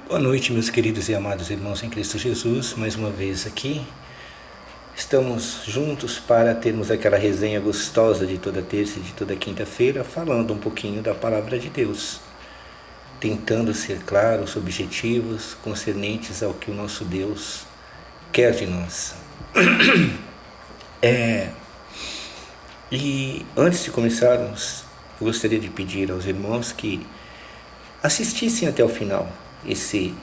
Boa noite, meus queridos e amados irmãos em Cristo Jesus, mais uma vez aqui. Estamos juntos para termos aquela resenha gostosa de toda terça e de toda quinta-feira, falando um pouquinho da Palavra de Deus, tentando ser claros, objetivos, concernentes ao que o nosso Deus quer de nós. E antes de começarmos, eu gostaria de pedir aos irmãos que assistissem até o final esse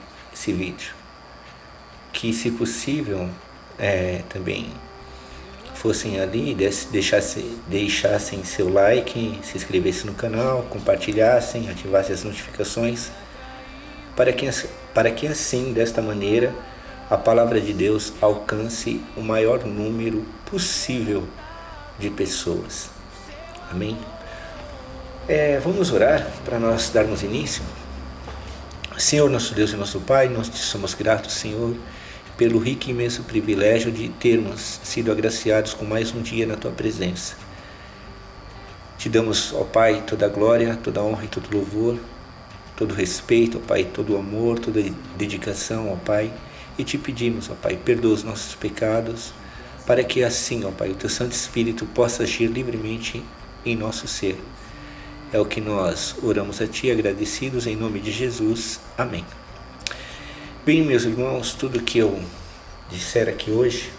vídeo, que se possível também fossem ali, deixassem seu like, se inscrevessem no canal, compartilhassem, ativassem as notificações, para que assim, desta maneira, a palavra de Deus alcance o maior número possível de pessoas. Amém? Vamos orar para nós darmos início. Senhor, nosso Deus e nosso Pai, nós te somos gratos, Senhor, pelo rico e imenso privilégio de termos sido agraciados com mais um dia na Tua presença. Te damos, ó Pai, toda a glória, toda a honra e todo o louvor, todo o respeito, ó Pai, todo o amor, toda a dedicação, ó Pai, e te pedimos, ó Pai, perdoa os nossos pecados, para que assim, ó Pai, o Teu Santo Espírito possa agir livremente em nosso ser. É o que nós oramos a Ti, agradecidos em nome de Jesus. Amém. Bem, meus irmãos, tudo que eu disser aqui hoje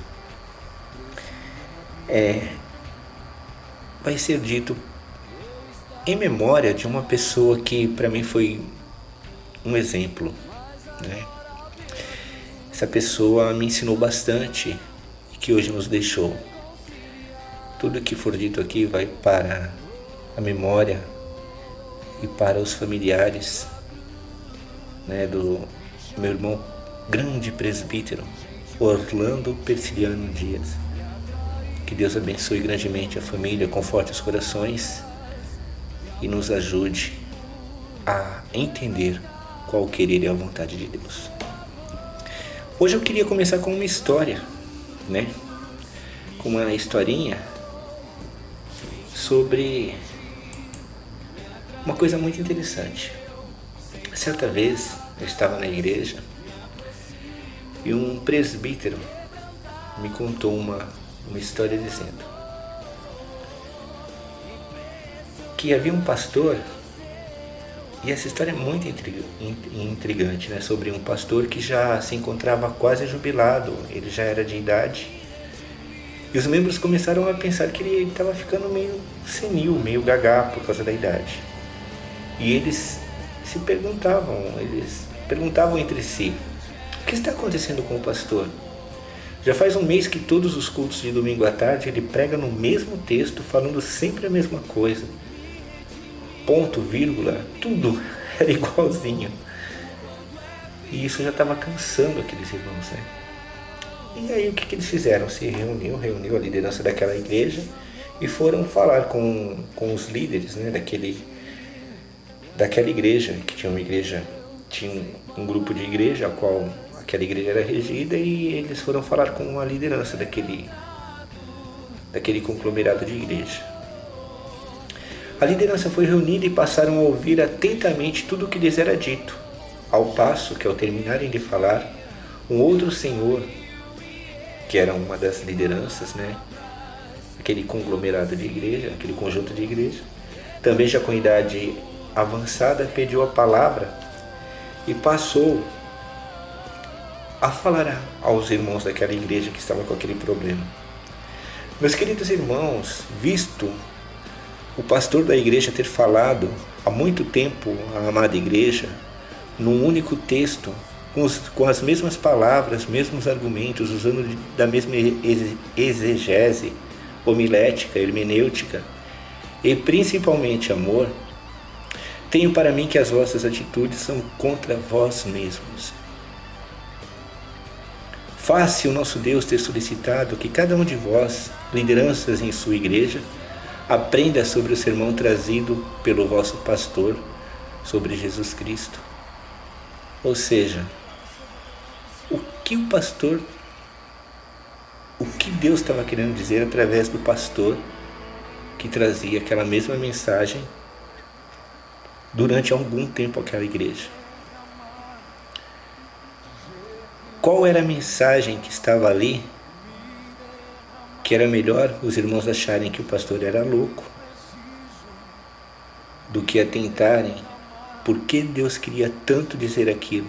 vai ser dito em memória de uma pessoa que para mim foi um exemplo, né? Essa pessoa me ensinou bastante e que hoje nos deixou. Tudo que for dito aqui vai para a memória e para os familiares, né, do meu irmão grande presbítero Orlando Persiliano Dias. Que Deus abençoe grandemente a família, conforte os corações e nos ajude a entender qual o querer e a vontade de Deus. Hoje eu queria começar com uma história, né, com uma historinha sobre uma coisa muito interessante. Certa vez eu estava na igreja e um presbítero me contou uma história dizendo que havia um pastor, e essa história é muito intrigante, né? Sobre um pastor que já se encontrava quase jubilado, ele já era de idade, e os membros começaram a pensar que ele estava ficando meio senil, meio gagá por causa da idade. E eles perguntavam entre si: o que está acontecendo com o pastor? Já faz um mês que todos os cultos de domingo à tarde ele prega no mesmo texto, falando sempre a mesma coisa. Ponto, vírgula, tudo era igualzinho. E isso já estava cansando aqueles irmãos, né? E aí o que eles fizeram? Se reuniu a liderança daquela igreja e foram falar com os líderes, né, daquela igreja, que tinha um grupo de igreja, a qual aquela igreja era regida, e eles foram falar com a liderança daquele conglomerado de igreja. A liderança foi reunida e passaram a ouvir atentamente tudo o que lhes era dito, ao passo que, ao terminarem de falar, um outro senhor, que era uma das lideranças, né, aquele conglomerado de igreja, aquele conjunto de igreja, também já com idade avançada, pediu a palavra e passou a falar aos irmãos daquela igreja que estavam com aquele problema. Meus queridos irmãos, visto o pastor da igreja ter falado há muito tempo a amada igreja, num único texto, com as mesmas palavras, mesmos argumentos, usando da mesma exegese, homilética, hermenêutica e principalmente amor, tenho para mim que as vossas atitudes são contra vós mesmos. Faz-se o nosso Deus ter solicitado que cada um de vós, lideranças em sua igreja, aprenda sobre o sermão trazido pelo vosso pastor sobre Jesus Cristo. Ou seja, o que Deus estava querendo dizer através do pastor que trazia aquela mesma mensagem durante algum tempo aquela igreja. qual era a mensagem que estava ali, que era melhor os irmãos acharem que o pastor era louco do que atentarem por que Deus queria tanto dizer aquilo.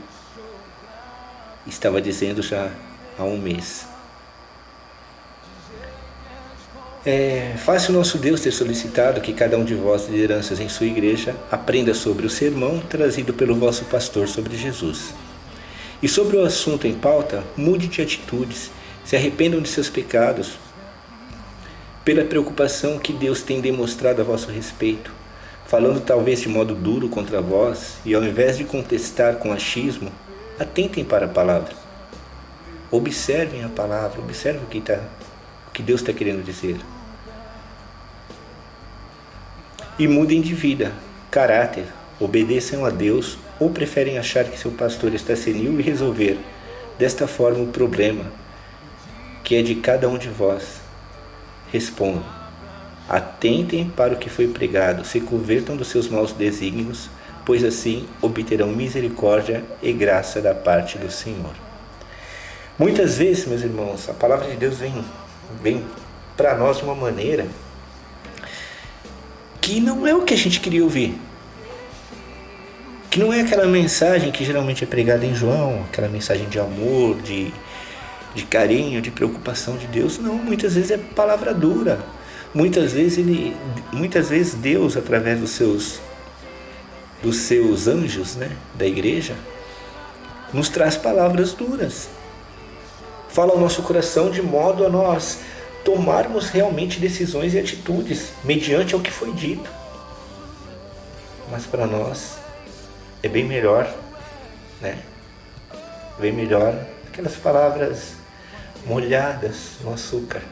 Estava dizendo já há um mês. É fácil nosso Deus ter solicitado que cada um de vós, lideranças em sua igreja, aprenda sobre o sermão trazido pelo vosso pastor sobre Jesus. E sobre o assunto em pauta, mude de atitudes, se arrependam de seus pecados, pela preocupação que Deus tem demonstrado a vosso respeito, falando talvez de modo duro contra vós, e ao invés de contestar com achismo, atentem para a palavra. Observem a palavra, observem o que Deus está querendo dizer. E mudem de vida, caráter, obedeçam a Deus ou preferem achar que seu pastor está senil e resolver desta forma o problema que é de cada um de vós. Respondam: atentem para o que foi pregado, se convertam dos seus maus desígnios, pois assim obterão misericórdia e graça da parte do Senhor. Muitas vezes, meus irmãos, a palavra de Deus vem para nós de uma maneira que não é o que a gente queria ouvir. Que não é aquela mensagem que geralmente é pregada em João, aquela mensagem de amor, de carinho, de preocupação de Deus. Não, muitas vezes é palavra dura. Muitas vezes Deus, através dos seus anjos, né, da igreja, nos traz palavras duras. Fala ao nosso coração de modo a nós tomarmos realmente decisões e atitudes mediante ao que foi dito. Mas para nós é bem melhor, né? Bem melhor aquelas palavras molhadas no açúcar.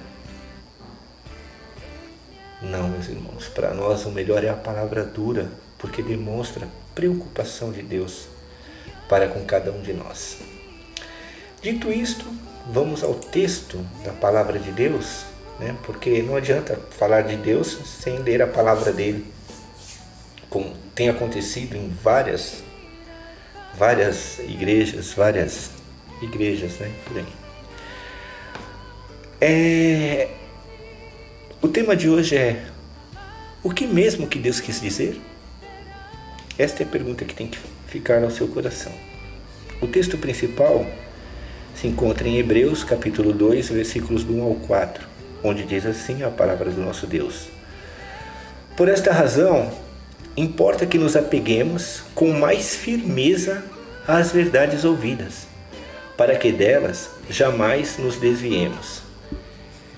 Não, meus irmãos, para nós o melhor é a palavra dura, porque demonstra preocupação de Deus para com cada um de nós. Dito isto, vamos ao texto da palavra de Deus, né? Porque não adianta falar de Deus sem ler a palavra dele, como tem acontecido em várias igrejas, né? Por aí. O tema de hoje é: o que mesmo que Deus quis dizer? Esta é a pergunta que tem que ficar no seu coração. O texto principal se encontra em Hebreus, capítulo 2, versículos do 1 ao 4, onde diz assim a palavra do nosso Deus: por esta razão, importa que nos apeguemos com mais firmeza às verdades ouvidas, para que delas jamais nos desviemos.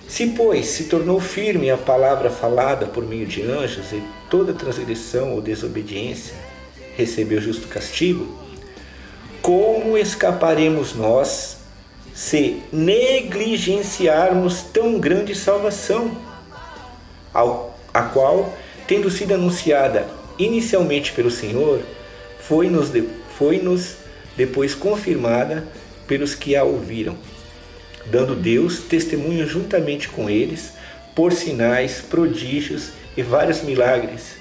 Se, pois, se tornou firme a palavra falada por meio de anjos, e toda transgressão ou desobediência recebeu justo castigo, como escaparemos nós se negligenciarmos tão grande salvação, a qual, tendo sido anunciada inicialmente pelo Senhor, foi-nos depois confirmada pelos que a ouviram, dando Deus testemunho juntamente com eles, por sinais, prodígios e vários milagres,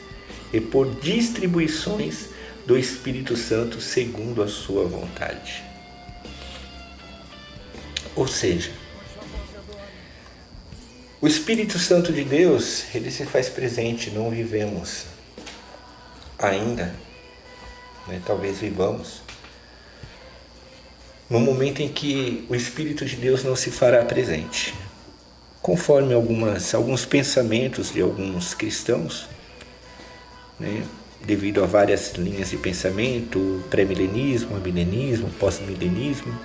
e por distribuições do Espírito Santo segundo a sua vontade. Ou seja, o Espírito Santo de Deus, ele se faz presente. Não vivemos ainda, né? Talvez vivamos no momento em que o Espírito de Deus não se fará presente, conforme alguns pensamentos de alguns cristãos, né? Devido a várias linhas de pensamento, pré-milenismo, milenismo, pós-milenismo,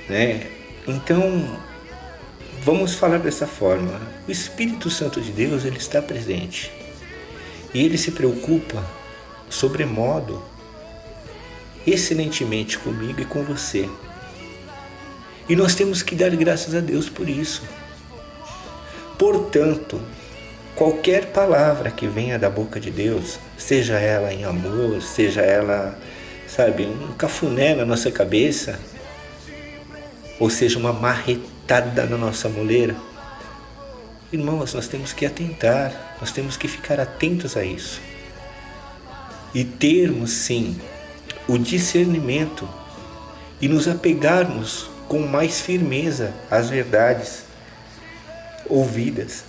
né? Então, vamos falar dessa forma. O Espírito Santo de Deus, ele está presente, e ele se preocupa sobremodo, excelentemente comigo e com você. E nós temos que dar graças a Deus por isso. Portanto, qualquer palavra que venha da boca de Deus, seja ela em amor, seja ela, um cafuné na nossa cabeça, ou seja, uma marretada na nossa moleira, irmãos, nós temos que atentar, nós temos que ficar atentos a isso. E termos, sim, o discernimento e nos apegarmos com mais firmeza às verdades ouvidas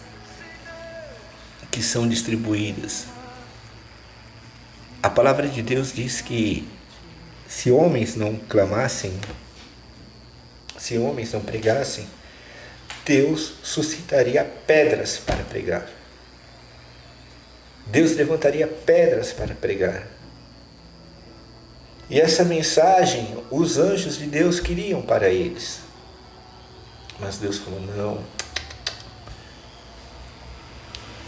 que são distribuídas. A palavra de Deus diz que se homens não clamassem, se homens não pregassem, Deus suscitaria pedras para pregar. Deus levantaria pedras para pregar. E essa mensagem os anjos de Deus queriam para eles. Mas Deus falou, não.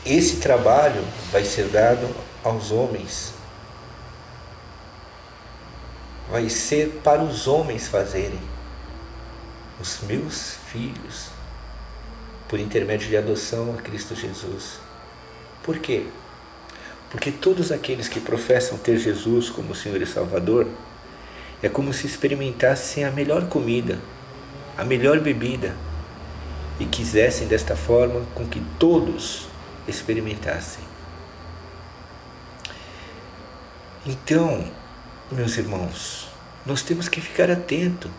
Esse trabalho vai ser dado aos homens. Vai ser para os homens fazerem. Os meus filhos, por intermédio de adoção a Cristo Jesus. Por quê? Porque todos aqueles que professam ter Jesus como Senhor e Salvador, é como se experimentassem a melhor comida, a melhor bebida, e quisessem desta forma com que todos experimentassem. Então, meus irmãos, nós temos que ficar atentos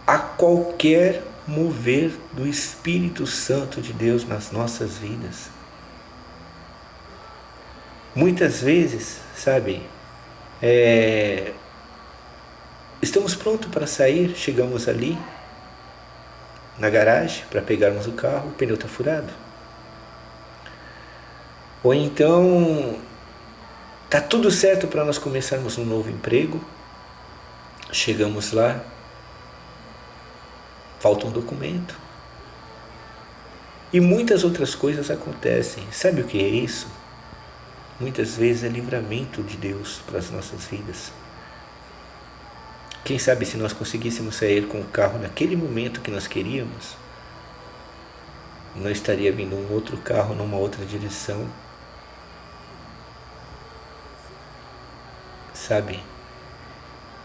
a qualquer mover do Espírito Santo de Deus nas nossas vidas. Muitas vezes, sabe, estamos prontos para sair, chegamos ali na garagem para pegarmos o carro, o pneu está furado. Ou então está tudo certo para nós começarmos um novo emprego, chegamos lá, falta um documento. E muitas outras coisas acontecem. Sabe o que é isso? Muitas vezes é livramento de Deus para as nossas vidas. Quem sabe se nós conseguíssemos sair com o carro naquele momento que nós queríamos, não estaria vindo um outro carro numa outra direção. Sabe?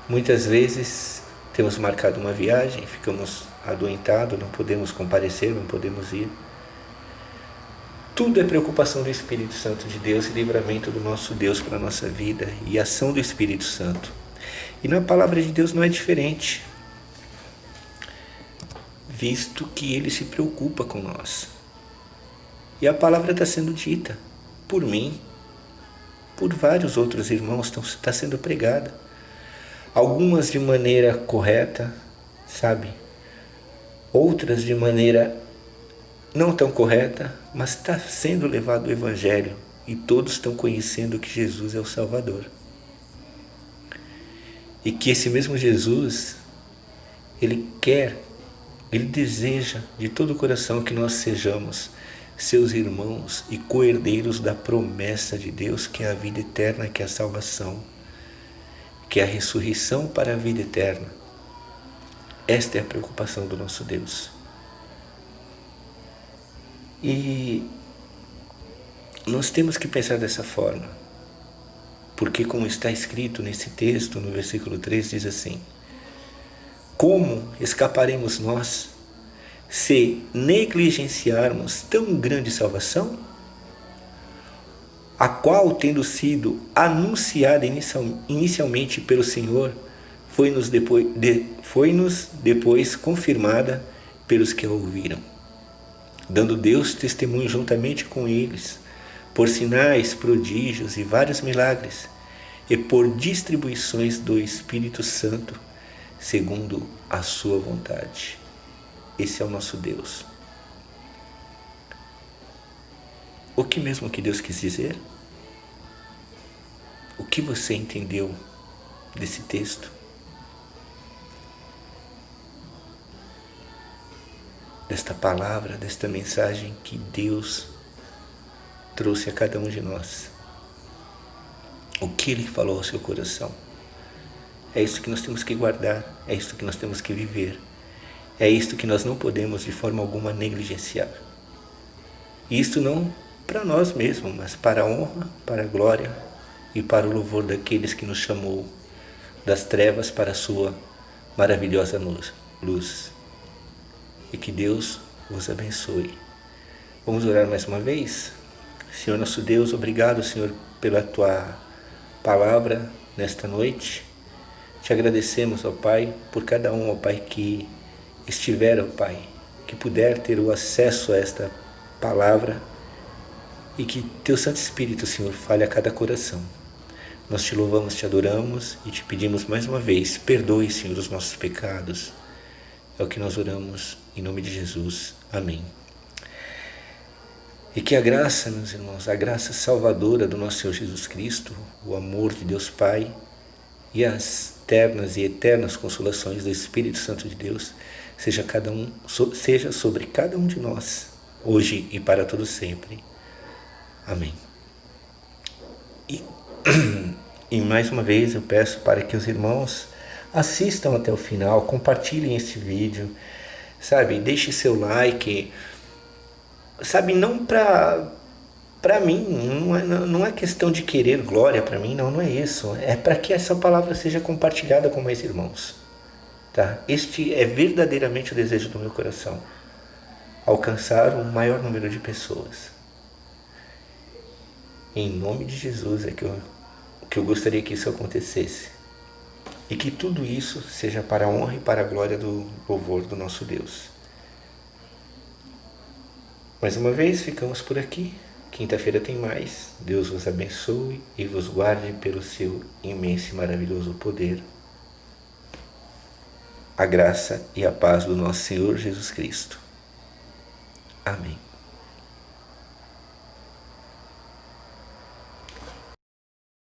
Muitas vezes temos marcado uma viagem, ficamos adoentados, não podemos comparecer, não podemos ir. Tudo é preocupação do Espírito Santo de Deus e livramento do nosso Deus para a nossa vida e ação do Espírito Santo. E na palavra de Deus não é diferente, visto que Ele se preocupa com nós. E a palavra está sendo dita por mim, por vários outros irmãos, está sendo pregada. Algumas de maneira correta, sabe? Outras de maneira não tão correta, mas está sendo levado o Evangelho e todos estão conhecendo que Jesus é o Salvador. E que esse mesmo Jesus, Ele deseja de todo o coração que nós sejamos seus irmãos e co-herdeiros da promessa de Deus, que é a vida eterna, que é a salvação, que é a ressurreição para a vida eterna. Esta é a preocupação do nosso Deus. E nós temos que pensar dessa forma, porque como está escrito nesse texto, no versículo 3, diz assim: como escaparemos nós se negligenciarmos tão grande salvação, a qual, tendo sido anunciada inicialmente pelo Senhor, foi-nos depois confirmada pelos que a ouviram, dando Deus testemunho juntamente com eles, por sinais, prodígios e vários milagres, e por distribuições do Espírito Santo, segundo a sua vontade. Esse é o nosso Deus. O que mesmo que Deus quis dizer? O que você entendeu desse texto? Desta palavra, desta mensagem que Deus trouxe a cada um de nós? O que Ele falou ao seu coração? É isso que nós temos que guardar, é isso que nós temos que viver, é isto que nós não podemos de forma alguma negligenciar. Isto não para nós mesmos, mas para a honra, para a glória e para o louvor daqueles que nos chamou das trevas para a sua maravilhosa luz. E que Deus vos abençoe. Vamos orar mais uma vez? Senhor nosso Deus, obrigado, Senhor, pela Tua palavra nesta noite. Te Te agradecemos, ó Pai, por cada um, ó Pai, que estiver, ó Pai, que puder ter o acesso a esta palavra e que Teu Santo Espírito, Senhor, fale a cada coração. Nós te louvamos, te adoramos e te pedimos mais uma vez, perdoe, Senhor, os nossos pecados. É o que nós oramos em nome de Jesus. Amém. E que a graça, meus irmãos, a graça salvadora do nosso Senhor Jesus Cristo, o amor de Deus Pai e as ternas e eternas consolações do Espírito Santo de Deus seja sobre cada um de nós, hoje e para todo sempre. Amém. E mais uma vez eu peço para que os irmãos assistam até o final, compartilhem esse vídeo, sabe? Deixe seu like, sabe? Não para mim, não é questão de querer glória para mim, não é isso. É para que essa palavra seja compartilhada com mais irmãos, tá? Este é verdadeiramente o desejo do meu coração, alcançar o maior número de pessoas. Em nome de Jesus é que eu gostaria que isso acontecesse. E que tudo isso seja para a honra e para a glória do louvor do nosso Deus. Mais uma vez, ficamos por aqui. Quinta-feira tem mais. Deus vos abençoe e vos guarde pelo seu imenso e maravilhoso poder. A graça e a paz do nosso Senhor Jesus Cristo. Amém.